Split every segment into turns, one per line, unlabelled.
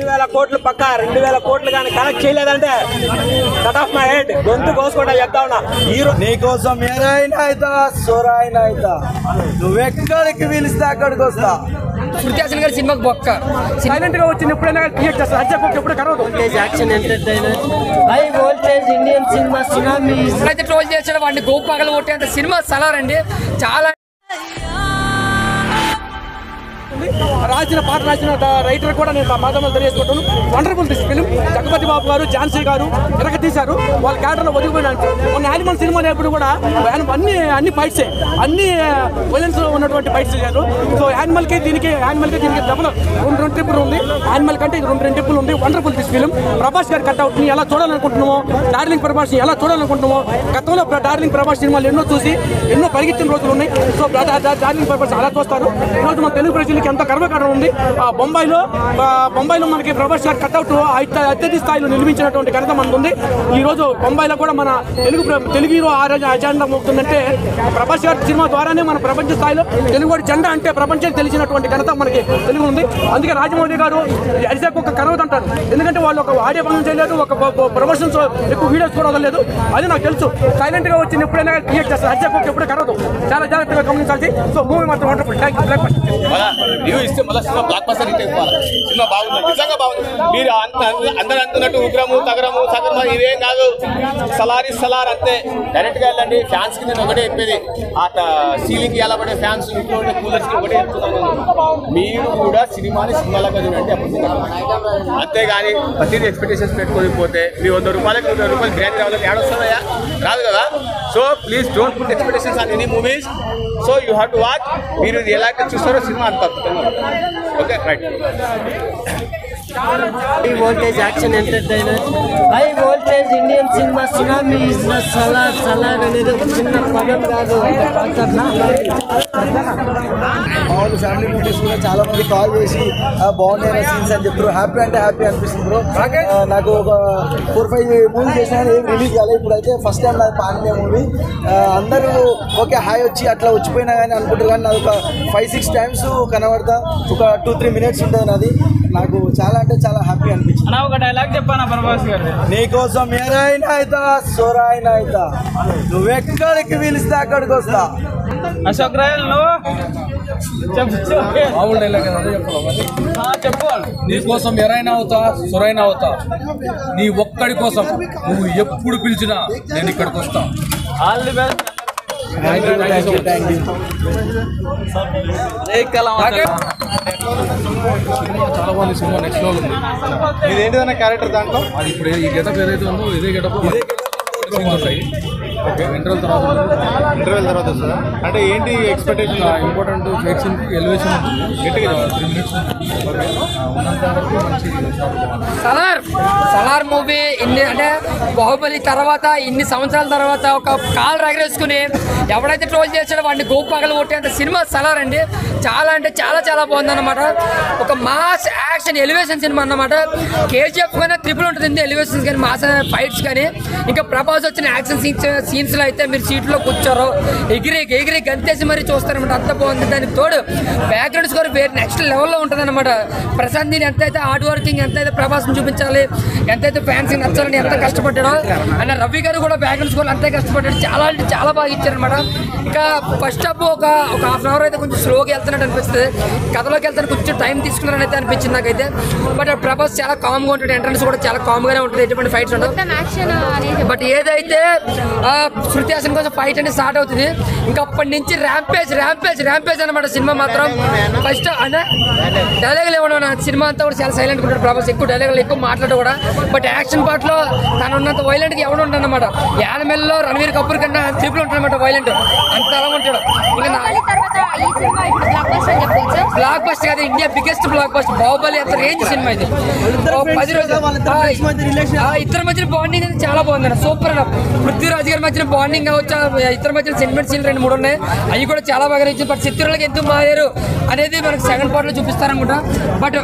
2000 కోట్లు పక్క 2000 కోట్లు కానీ కనెక్ట్ చేయలేదంటే కట్ ఆఫ్ మై హెడ్ గొంతు కోసుకుంటా చెప్తా ఉన్నా.
నీకోసం ఏరైనా అవుతా సొరైనా అవుతా, నువ్వెక్కడికి పిలిస్తే అక్కడికి వస్తా.
శృతి హాసన్ గారి సినిమాకి బొక్క
సైలెంట్ గా వచ్చింది ఎప్పుడైనా క్రియేట్ చేస్తారు. అజ్జకు ఎప్పుడు కరవదు.
Action entertainer high voltage Indian cinema tsunami అయితే ట్రోల్ చేసాడు వాడిని గోపాగలు కొట్టేంత సినిమా సలారండి. చాలా
రాసిన పాట రాసిన రైటర్ కూడా నేను మాధ్యమాలు తెలియజేసుకుంటాను. Wonderful this film. Jagapathi Babu garu, Jhansi గారు వెనక తీశారు. వాళ్ళ క్యారెక్టర్లో ఒదిగిపోయినారు. మొన్న యానిమల్ సినిమా నేప్పుడు కూడా అన్ని ఫైట్సే, అన్ని వైలెన్స్ లో ఉన్నటువంటి ఫైట్స్ చేశారు. సో యానిమల్ కి దీనికి డబుల్ 2 ట్రిప్పులు ఉంది. యానిమల్ కంటే 2 ట్రిప్పులు ఉంది. Wonderful this film. ప్రభాస్ గారి కట్అవుట్ ని ఎలా చూడాలనుకుంటున్నామో, డార్లింగ్ ప్రభాస్ ని ఎలా చూడాలనుకుంటున్నామో, గతంలో డార్లింగ్ ప్రభాస్ సినిమాలు ఎన్నో చూసి ఎన్నో పరిగెత్తిన రోజులు ఉన్నాయి. సో డార్లింగ్ ప్రభాస్ అలా చూస్తారు. ఈరోజు మన తెలుగు ప్రజలకి ఎంత గర్వకారణం ఉంది. బొంబాయిలో మనకి ప్రభాస్ గారి కట్అవుట్ అత్యధిక స్థాయిలో నిర్మించినటువంటి ఘనత మనకు ఉంది. ఈ రోజు బొంబాయిలో కూడా మన తెలుగు హీరో అజెండా మోగుతుందంటే ప్రభాస్ గారి సినిమా ద్వారానే మన ప్రపంచ స్థాయిలో తెలుగు జెండా అంటే ప్రపంచానికి తెలిసినటువంటి ఘనత మనకి తెలుగు ఉంది. అందుకే రాజమౌళి గారు అరిసాకు ఒక కరవదు అంటారు. ఎందుకంటే వాళ్ళు ఒక ఆడియో పనులు చేయలేదు, ఒక ప్రమోషన్స్ ఎక్కువ వీడియోస్ కూడా వదలలేదు. అది నాకు తెలుసు. సైలెంట్ గా వచ్చింది ఎప్పుడైనా క్రియేట్ చేస్తారు. అరిసాకు ఎప్పుడు కరవదు. చాలా జాగ్రత్తగా గమనించాల్సి. సో మూవీ మాత్రం వండర్ఫుల్. Thank you.
ఇస్తే మళ్ళీ సినిమా బ్లాక్ బస్టర్ హిట్ అయిపోవాలి. సినిమా బాగుంది, నిజంగా బాగుంది. మీరు అందరూ అంటున్నట్టు ఉగ్రము తగరము సగరము ఇవేం కాదు. సలార్ అంతే. డైరెక్ట్ గా వెళ్ళండి. ఫ్యాన్స్ కి నేను ఒకటే చెప్పేది, ఆ సీలింగ్ ఎలా పడే ఫ్యాన్స్ ఇంట్లో ఉండే కూలర్స్ కి ఒకటే చెప్తున్నాను, మీరు కూడా సినిమాలాగా చూడండి. అంతేగాని ప్రతిదీ ఎక్స్పెక్టేషన్స్ పెట్టుకొని పోతే మీ 100 రూపాయలకి 100 రూపాయలు బిర్యానీ రావాలి ఏడ వస్తుందయ్యా? రాదు కదా. So please don't put expectations on any movies. So you have to watch. మీరు ఎలాంటి చూస్తారో సినిమా అంత అద్భుతంగా ఉంటుంది. Okay right.
High voltage action entertainer high voltage Indian cinema tsunami is the Salaar అనేది ఒక చిన్న పదం కాదు.
మామూలు ఫ్యామిలీ మూవీస్ కూడా చాలా మంది కాల్ చేసి బాగున్నాయి సీన్స్ అని చెప్తారు. హ్యాపీ అంటే హ్యాపీ అనిపిస్తుంది బ్రో. నాకు ఒక 4-5 మూవీ చేసినా ఏం రిలీజ్ కాలేదు. ఇప్పుడైతే ఫస్ట్ టైం నాది పాండ్య మూవీ. అందరూ ఓకే హాయ్ వచ్చి అట్లా వచ్చిపోయినా కానీ అనుకుంటారు, కానీ నాది ఒక 5-6 టైమ్స్ కనబడతా. ఒక 2-3 మినిట్స్ ఉంటుంది నాది. నాకు చాలా అంటే చాలా హ్యాపీ అనిపించింది.
ఒక డైలాగ్ చెప్పాను ప్రభాస్ గారు.
నీకోసం ఏరైనా అవుతా సొరైనా అవుతా, నువ్వెక్కడికి పిలిస్తే అక్కడికి వస్తా.
అశోక్ రాయల్ చెప్పు.
నీకోసం ఎరైనా అవుతా సొరైనా అవుతా, నీ ఒక్కడి కోసం నువ్వు ఎప్పుడు పిలిచినా నేను ఇక్కడికి వస్తా.
All the best.
చాలా బాగుంది సినిమా. నెక్స్ట్ లెవెల్ ఉంది.
ఇదేంటిదన్న క్యారెక్టర్ దాంట్లో?
అది ఇప్పుడు ఈ గెటప్ ఏదైతే ఉందో ఇదే గెటప్ ఉంటాయి. ఓకే ఇంటర్వెల్ తర్వాత
వస్తుందా? అంటే ఏంటి expectation?
Important fight scene elevation గట్టిగా 3 మినిట్స్ ఉన్నంత వరకు మంచి.
సలార్ మూవీ ఇన్ని అంటే బాహుబలి తర్వాత ఇన్ని సంవత్సరాల తర్వాత ఒక కాలు రగరేసుకుని ఎవడైతే ట్రోల్ చేశాడో వాడిని గోపాగలు కొట్టేంత సినిమా సలార్ అండి. చాలా అంటే చాలా బాగుందన్నమాట. ఒక మాస్ యాక్షన్ ఎలివేషన్ సినిమా అన్నమాట. కేజీఎఫ్ కానీ ట్రిపుల్ ఉంటుంది ఎలివేషన్స్ కానీ మాస్ ఫైట్స్ కానీ. ఇంకా ప్రభాస్ వచ్చిన యాక్షన్ సీన్స్ లో అయితే మీరు సీట్లో కూర్చోరు, ఎగిరి గంతేసి మరీ చూస్తారనమాట. అంత బాగుంది. దానికి తోడు బ్యాక్గ్రౌండ్ స్కోర్ వేరే నెక్స్ట్ లెవెల్లో ఉంటుంది అనమాట. ప్రశాంత్ నీల్ ఎంతైతే హార్డ్ వర్కింగ్, ఎంతైతే ప్రభాస్ని చూపించాలి, ఎంతైతే ఫ్యాన్స్ నచ్చాలని ఎంత కష్టపడ్డాడో అన్న రవి గారు కూడా బ్యాక్గ్రౌండ్ స్కోర్ అంతే కష్టపడ్డాడు. చాలా అంటే చాలా బాగా ఇచ్చారనమాట. ఇంకా ఫస్ట్ హాఫ్ ఒక హాఫ్ అన్ అవర్ అయితే కొంచెం స్లోగా వెళ్తున్నట్టు అనిపిస్తుంది. కథలోకి వెళ్తాను కొంచెం టైం తీసుకున్నారని అయితే అనిపించింది నాకైతే. బట్ ప్రభాస్ చాలా కామ్గా ఉంటాడు. ఎంట్రన్స్ కూడా చాలా కామ్గానే ఉంటుంది. ఎటువంటి ఫైట్స్ ఉండవు. బట్ ఏదైతే శృతి హాసన్ కోసం ఫైట్ అనేది స్టార్ట్ అవుతుంది, ఇంకా అప్పటి నుంచి ర్యాంపేజ్ అనమాట సినిమా మాత్రం. ఫస్ట్ అదే డైలాగులు ఇవ్వడం సినిమా అంతా కూడా చాలా సైలెంట్ ఉంటాడు ప్రభాస్. ఎక్కువ డైలాగులు ఎక్కువ మాట్లాడు కూడా. బట్ యాక్షన్ పార్ట్ లో తను ఉన్నంత వైలెంట్గా ఎవడు ఉంటాడు అనమాట. యానిమల్లో రణవీర్ కపూర్ కన్నా ట్రిపుల్ ఉంటుంది అనమాట వైలెంట్. అంత అలా ఉంటాడు. బ్లాక్ బస్టర్ కాదు, India biggest block buster. Baahubali అంత రేంజ్ సినిమా ఇది. 10 రోజులు ఇద్దరి మధ్య బాండింగ్ అనేది చాలా బాగుంది. సూపర్. పృథ్వీరాజ్ గారి మధ్యన బాండింగ్ కావచ్చు, ఇద్దరి మధ్యన సెంటిమెంట్ సీన్ 2-3 ఉన్నాయి. అవి కూడా చాలా బాగా నచ్చింది. బట్ చిత్రాలకు ఎందుకు మారారు అనేది మనకు సెకండ్ పార్ట్ లో చూపిస్తారనుకుంటా. బట్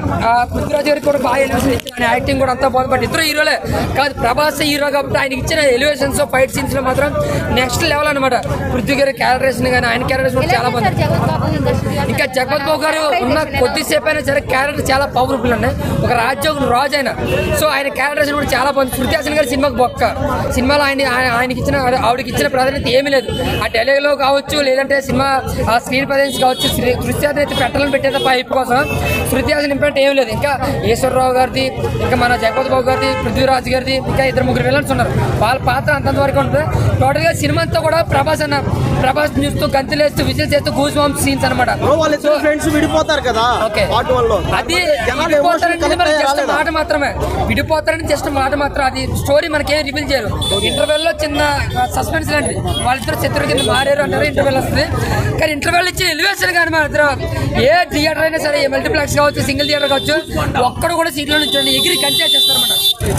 పృథ్వీరాజ్ గారికి కూడా బాగా ఎలివేషన్ ఇచ్చారు, ఆయన యాక్టింగ్ కూడా అంతా బాగుంది. బట్ ఇద్దరు హీరోలే కాదు, ప్రభాస్ హీరో కాబట్టి ఆయనకి ఇచ్చిన ఎలివేషన్స్ ఫైట్ సీన్స్ లో మాత్రం నెక్స్ట్ లెవెల్ అనమాట. పృథ్వీ గారి క్యారెక్టరేషన్ కానీ ఆయన క్యారెక్టరేషన్ కూడా చాలా బాగుంది. ఇంకా జగపత్ బాబు గారు ఉన్న కొద్దిసేపు అయినా సరే క్యారెక్టర్ చాలా పవర్ఫుల్ అండి. ఒక రాజ్యం రాజు అయినా సో ఆయన క్యారెక్టరేషన్ కూడా చాలా బాగుంది. శృతి హాసన్ గారి సినిమాకి బొక్క, సినిమాలో ఆయనకి ఇచ్చిన ఆవిడకి ఇచ్చిన ప్రాధాన్యత ఏమీ లేదు. ఆ డైలాగ్లో కావచ్చు, లేదంటే సినిమా స్క్రీన్ ప్రజెన్స్ కావచ్చు. శృతి హాసన్ అయితే పెట్టాలని పెట్టేది పైప్ కోసం, శృతి హాసన్ ఇంపాక్ట్ ఏమీ లేదు. ఇంకా ఈశ్వరరావు గారిది, ఇంకా మన జగపత్ బాబు గారిది, పృథ్వీరాజ్ గారిది, ఇంకా 2-3 విలన్స్ ఉన్నారు. వాళ్ళ పాత్ర అంతంత వరకు ఉంటుంది. టోటల్గా సినిమా అంతా కూడా ప్రభాస్ చూస్తూ గంతులేస్తూ విజిల్ చేస్తూ గూస్ బాంబ్ సీన్స్ అనమాట.
ఫ్రెండ్స్ విడిపోతారు కదా,
అది విడిపోతారని జస్ట్ మాట మాత్రమే, విడిపోతారని జస్ట్ మాట మాత్రం. అది స్టోరీ మనకేం రివీల్ చేయరు. ఇంటర్వెల్ లో చిన్న సస్పెన్స్ లాంటిది, వాళ్ళిద్దరు శత్రువు కింద మారారు అంటారు. ఇంటర్వెల్ వస్తుంది కానీ ఇంటర్వెల్ ఇచ్చిన ఎలివేషన్ కానీ మాత్రం ఏ థియేటర్ అయినా సరే, మల్టీప్లెక్స్ కావచ్చు, సింగిల్ థియేటర్ కావచ్చు, ఒక్కడు కూడా సీట్లో నుంచి ఎగిరి కంటే చేస్తారు అనమాట.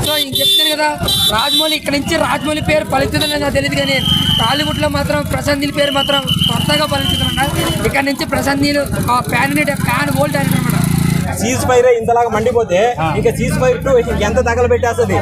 సో ఇంక చెప్తాను కదా, రాజమౌళి ఇక్కడ నుంచి రాజమౌళి పేరు పలుకుతుందని నాకు తెలియదు కానీ టాలీవుడ్ లో మాత్రం ప్రశాంత్ నీల్ పేరు మాత్రం కొత్తగా పలుకుతుందన్నమాట. ఇక్కడ నుంచి ప్రశాంత్ నీల్ ఫ్యాన్ ఓల్డ్ అనమాట.
సీజ్ ఫైర్ ఇంతలాగా మండిపోతే ఇంకా సీజ్ ఫైర్ 2 ఎంత తగలబెట్టేస్తుంది.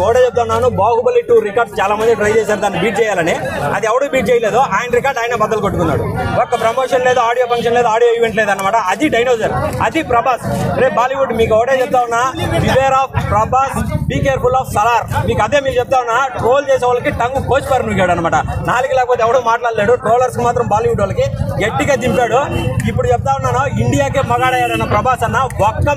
ఓడే చెప్తున్నాను, బాహుబలి 2 రికార్డ్ చాలా మంది ట్రై చేశారు దాన్ని బీట్ చేయాలని. అది ఎవడు బీట్ చేయలేదు. ఆయన రికార్డ్ ఆయన బద్దలు కొట్టుకున్నాడు. ఒక్క ప్రమోషన్ లేదు, ఆడియో ఫంక్షన్ లేదు, ఆడియో ఈవెంట్ లేదు అనమాట. అది డైనోసర్, అది ప్రభాస్. రేపు బాలీవుడ్ మీకు ఒకటే చెప్తా ఉన్నా, beware of Prabhas, be careful of Salaar. మీకు అదే మీరు చెప్తా ఉన్నా, ట్రోల్ చేసే వాళ్ళకి టంగు కోచ్ పర్నుగాడు అనమాట. నాలుగు లేకపోతే ఎవడో మాట్లాడలేడు. ట్రోలర్స్ మాత్రం బాలీవుడ్ వాళ్ళకి గట్టిగా దింపాడు. ఇప్పుడు చెప్తా ఉన్నాను, ఇండియాకే మగాడయ్యాడన్న ప్రభాస్ అన్న. ఒక్క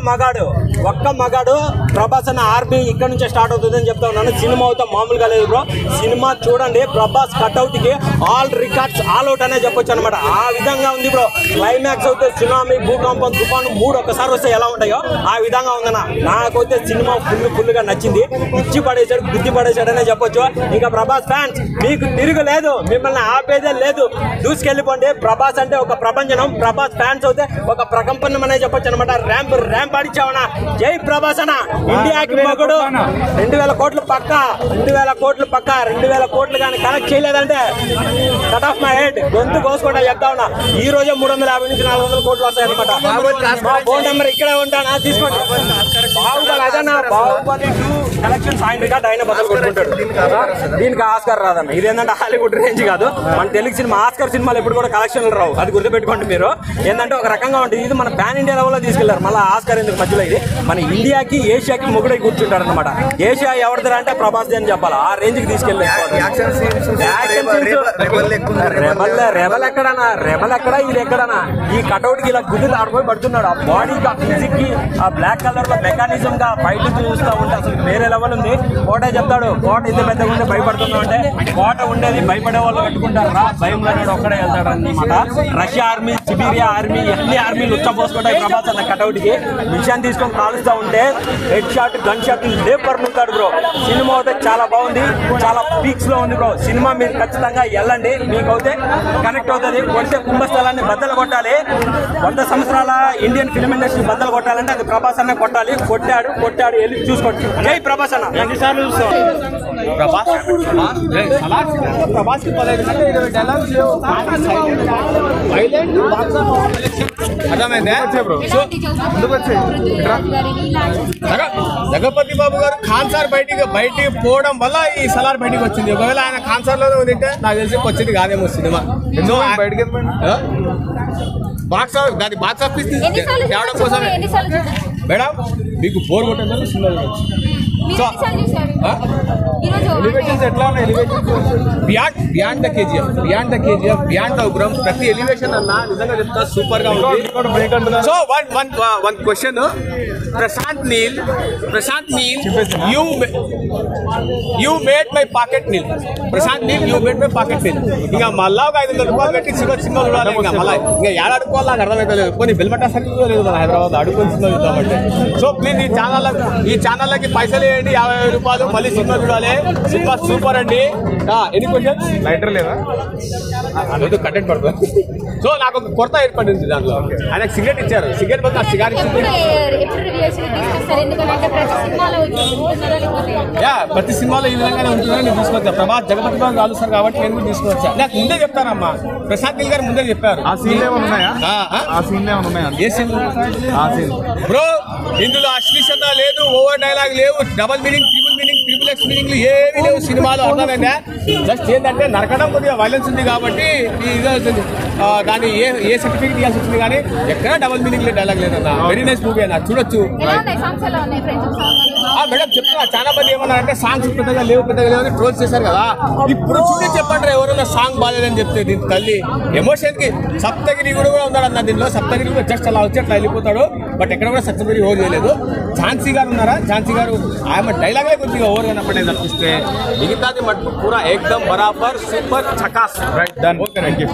మగాడు ప్రభాస్ అన్న. ఆర్మీ ఇక్కడ నుంచే స్టార్ట్ అవుతుంది అని చెప్తా ఉన్నాను. సినిమా అవుతా మామూలుగా లేదు బ్రో. సినిమా చూడండి, ప్రభాస్ కట్అవుట్ కి ఆల్ రికార్డ్స్ ఆల్ అవుట్ అనే చెప్పొచ్చు అనమాట. ఆ విధంగా ఉంది బ్రో. క్లైమాక్స్ అయితే సునామీ, భూకంపం, తుఫాను 3 ఒక్కసారి వస్తే ఎలా ఉంటాయో ఆ విధంగా ఉందన్న. నాకైతే సినిమా ఫుల్ గా నచ్చింది. ఇచ్చి పడేశాడు, గుద్ది పడేశాడు అనే చెప్పొచ్చు. ఇంకా ప్రభాస్ ఫ్యాన్స్ మీకు తిరుగు లేదు, మిమ్మల్ని ఆపేదే లేదు. దూసుకెళ్ళిపోండి. ప్రభాస్ అంటే ఒక ప్రపంచం, ప్రభాస్ ఫ్యాన్స్ అయితే ఒక ప్రకంపనం అనే చెప్పొచ్చు అనమాట. ర్యాంప్ ఆడిచ్చావనా. జై ప్రభాస్ అన్న. ఇండియాకి మగుడు. 2000 కోట్లు పక్క, 2000 కోట్లు పక్క. 2000 కోట్లు కానీ కనెక్ట్ చేయలేదంటే కట్ ఆఫ్ మై హెడ్, గొంతు కోసుకుంటా చెప్తా ఉన్నా. ఈ రోజే 350 నుంచి 400 కోట్లు వస్తాయి అనమాట. ఫోన్ నెంబర్ ఇక్కడే ఉంటానా, తీసుకోండి. బాహుబలి అదన్నా, బాహుబలి 2 కలెక్షన్స్ ఆయన రికార్డ్ ఆయన బదులు కొట్టుకుంటాడు. దీనికి ఆస్కార్ రాదన్న. ఇదేంటంటే హాలీవుడ్ రేంజ్ కాదు. మన తెలుగు సినిమా ఆస్కార్ సినిమాలు ఎప్పుడు కూడా కలెక్షన్లు రావు. అది గుర్తుపెట్టుకోండి మీరు. ఏంటంటే ఒక రకంగా ఉంటుంది. ఇది మన పాన్ ఇండియా లెవెల్లో తీసుకెళ్లారు. మళ్ళీ ఆస్కార్ ఎందుకు మధ్యలో, ఇది మన ఇండియాకి ఏషియాకి మొగుడై కూర్చుంటారు అనమాట. ఏషియా ఎవరిదరా అంటే ప్రభాస్ అని చెప్పాలి. ఆ రేంజ్ కి తీసుకెళ్ళారు. రెబల్ ఎక్కడనా, ఇది ఎక్కడనా. ఈ కటౌట్ కి ఇలా గుడ్డు ఆడిపోయి పడుతున్నాడు. ఆ బాడీకి, ఆ ఫిజిక్ కి, ఆ బ్లాక్ కలర్ లో మెకానిజం గా బయట చూస్తూ ఉంటే అసలు వేరే లెవెల్ ఉంది. కోటే చెప్తాడు, కోట ఇంత పెద్దగా ఉంటే భయపడుతున్నా అంటే కోట ఉండేది భయపడే వాళ్ళు కట్టుకుంటారు రా, భయం లేనాడు ఒక్కడే వెళ్తాడు అనమాట. రష్యా ఆర్మీ, సిబీరియా ఆర్మీ, అన్ని ఆర్మీలు ఉచ్చపోసుకుంటాయి ప్రభాస్ అన్న కటౌట్ కి. మిషన్ తీసుకొని కాలుస్తూ ఉంటే హెడ్ షాట్, గన్ షాట్ లేపర్ ఉంటాడు బ్రో. సినిమా అయితే చాలా బాగుంది, చాలా పీక్స్ లో ఉంది బ్రో. సినిమా మీరు ఖచ్చితంగా వెళ్ళండి, మీకు అయితే కనెక్ట్ అవుతుంది. కొడితే కుంభస్థలాన్ని బద్దలు కొట్టాలి. 100 సంవత్సరాల ఇండియన్ ఫిల్మ్ ఇండస్ట్రీ బద్దలు కొట్టాలంటే అది ప్రభాస్ అన్న కొట్టాలి. కొట్టాడు వెళ్ళి చూసుకోండి. జై ప్రభాస్ అన్న. ఎన్నిసార్లు చూస్తాం ప్రభాస్ కి 15 డైలాగ్స్ లేవు.
జగపతి బాబు గారు ఖాన్ సార్ బయటికి పోవడం వల్ల ఈ సలార్ బయటికి వచ్చింది. ఒకవేళ ఆయన ఖాన్ సార్ లోనే ఉంటే నాకు తెలిసి వచ్చింది కాదేమో సినిమా. బాక్స్ ఆఫీస్ తేవడం కోసమే మేడం. మీకు బోర్ కొట్టిందని సినిమా ఎలివేషన్స్ ఎట్లా ఉన్నాయి? Beyond the KGF, beyond the Ugram. ప్రతి ఎలివేషన్ అన్న నిజంగా చెప్తా సూపర్ గా ఉంది. So one question, Prashanth Neel you made my pocket nil. Prashanth Neel you made my pocket nil. ఇంకా మళ్ళా ఒక 500 రూపాయలు పెట్టి సినిమా చూడాలి. ఇంకా మళ్ళీ ఇంకా ఏడ అడుకోవాలి నాకు అర్థమైతే లేదు. కొన్ని బెల్మటా సర్కిల్ లేదు మన హైదరాబాద్, అడుకొని సినిమా చూద్దామంటే. సో ప్లీజ్ ఈ ఛానళ్ళకి పైసలు వేయండి, 50 రూపాయలు, మళ్ళీ సినిమా చూడాలి. సినిమా సూపర్ అండి. ఎన్ని క్వశ్చన్స్? లైటర్ లేదా అదే కంటెంట్ పడుతుంది. సో నాకు ఒక కొత్త ఏర్పడింది దాంట్లో. ఆయనకు సిగరెట్ ఇచ్చారు, సిగరెట్ బదులు సిగారెట్ ఇచ్చింది. ప్రతి సినిమాలో ఈ విధంగానే ఉంటుందని నేను తీసుకొచ్చా. ప్రభాస్ జగపతి బాబు కాలుస్తారు కాబట్టి నేను కూడా తీసుకొచ్చా. నాకు ముందే చెప్తానమ్మా, ప్రశాంత్ నీల్ గారు ముందే చెప్పారు.
ఆ సీన్లు ఏమైనా ఉన్నాయా? ఆ సీన్లు ఏమైనా ఉన్నాయా?
ఏ సీన్?
ఆ సీన్
బ్రో ఇందులో అశ్లీషత లేదు, ఓవర్ డైలాగ్ లేవు, డబల్ మీనింగ్, ట్రిపుల్ ఎక్స్ మీనింగ్లు ఏమీ లేవు సినిమాలో. అర్థమైందా? జస్ట్ ఏంటంటే నరకడం కొద్దిగా వైలెన్స్ ఉంది కాబట్టి దాన్ని ఏ సర్టిఫికేట్ ఇవ్వాల్సి వచ్చింది, కానీ ఎక్కడ డబల్ మీనింగ్ లేదు, డైలాగ్ లేదన్న. వెరీ నైస్ మూవీ అన్న, చూడొచ్చు. మేడం చెప్తున్నా, చాలా మంది ఏమన్నారంటే సాంగ్స్ పెద్దగా లేవు అని ట్రోల్స్ చేశారు కదా. ఇప్పుడు చూసి చెప్పండి ఎవరైనా సాంగ్ బాగాలేదని చెప్తే దీని తల్లి ఎమోషన్ కి. సప్తగిరి కూడా ఉన్నాడు అన్న దీనిలో. సప్తగిరి కూడా జస్ట్ అలా వచ్చి అట్లా వెళ్ళిపోతాడు, బట్ ఎక్కడ కూడా సప్తగిరి ఓవర్ చేయలేదు. ఝాన్సీ గారు ఉన్నారా, ఝాన్సీ గారు ఆమె డైలాగే కొద్దిగా ఓవర్ అయినప్పుడే తప్పిస్తే మిగతాది మటుకు పూరా ఏకదం బరాబర్ సూపర్ చకాస్. Right done. Okay thank you.